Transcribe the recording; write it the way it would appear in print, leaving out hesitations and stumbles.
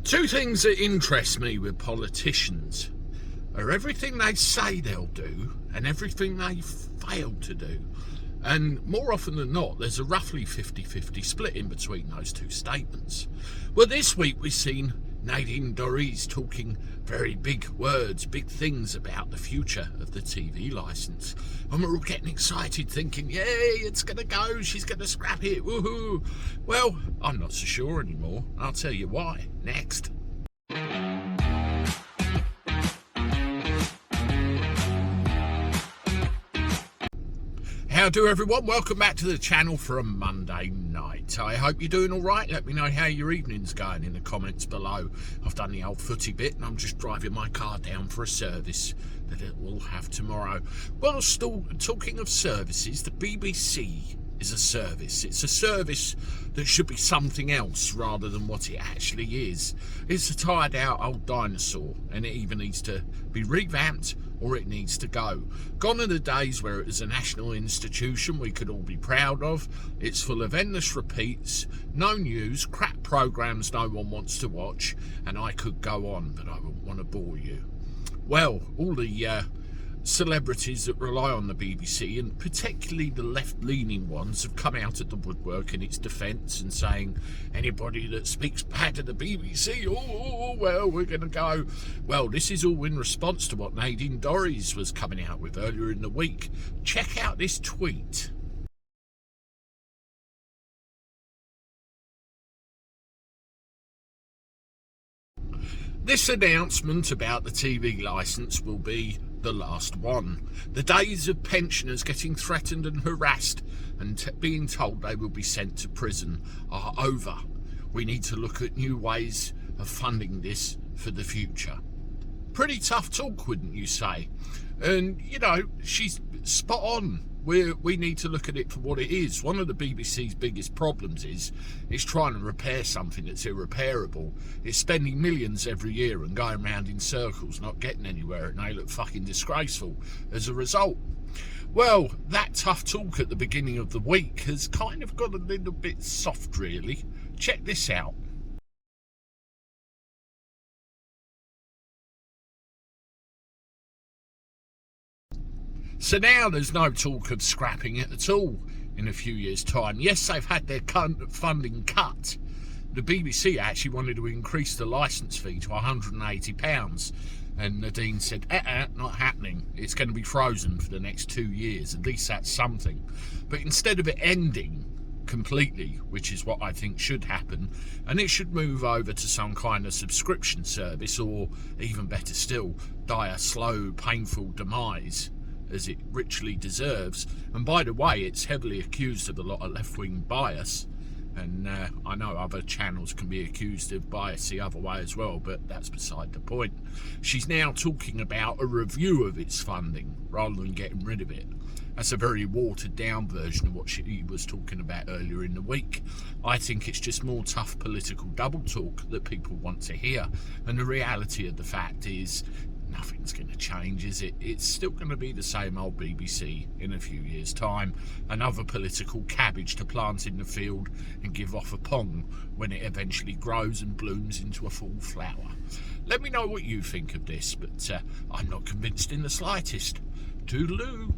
Two things that interest me with politicians are everything they say they'll do and everything they fail to do. And more often than not, there's a roughly 50-50 split in between those two statements. Well, this week we've seen Nadine Dorries talking very big words, big things about the future of the TV licence. And we're all getting excited thinking, yay, it's going to go, she's going to scrap it, woohoo. Well, I'm not so sure anymore. I'll tell you why next. How do everyone? Welcome back to the channel for a Monday night. I hope you're doing all right. Let me know how your evening's going in the comments below. I've done the old footy bit and I'm just driving my car down for a service that it will have tomorrow. Well, still talking of services, the BBC is a service. It's a service that should be something else rather than what it actually is. It's a tired out old dinosaur and it either needs to be revamped or it needs to go. Gone are the days where it was a national institution we could all be proud of. It's full of endless repeats, no news, crap programmes no one wants to watch, and I could go on, but I wouldn't want to bore you. Well, all the celebrities that rely on the BBC, and particularly the left-leaning ones, have come out at the woodwork in its defence and saying anybody that speaks bad of the BBC, well, we're going to go. Well, this is all in response to what Nadine Dorries was coming out with earlier in the week. Check out this tweet. This announcement about the TV licence will be the last one. The days of pensioners getting threatened and harassed and being told they will be sent to prison are over. We need to look at new ways of funding this for the future. Pretty tough talk, wouldn't you say? And, you know, she's spot on. We need to look at it for what it is. One of the BBC's biggest problems is it's trying to repair something that's irreparable. It's spending millions every year and going round in circles, not getting anywhere, and they look fucking disgraceful as a result. Well, that tough talk at the beginning of the week has kind of got a little bit soft, really. Check this out. So now there's no talk of scrapping it at all in a few years' time. Yes, they've had their funding cut. The BBC actually wanted to increase the licence fee to £180. And Nadine said, not happening. It's going to be frozen for the next 2 years. At least that's something. But instead of it ending completely, which is what I think should happen, and it should move over to some kind of subscription service, or even better still, die a slow, painful demise, as it richly deserves. And by the way, it's heavily accused of a lot of left-wing bias, and I know other channels can be accused of bias the other way as well, but that's beside the point. She's now talking about a review of its funding rather than getting rid of it. That's a very watered down version of what she was talking about earlier in the week. I think it's just more tough political double talk that people want to hear, and the reality of the fact is nothing's going to change, is it? It's still going to be the same old BBC in a few years' time. Another political cabbage to plant in the field and give off a pong when it eventually grows and blooms into a full flower. Let me know what you think of this, but I'm not convinced in the slightest. Toodaloo.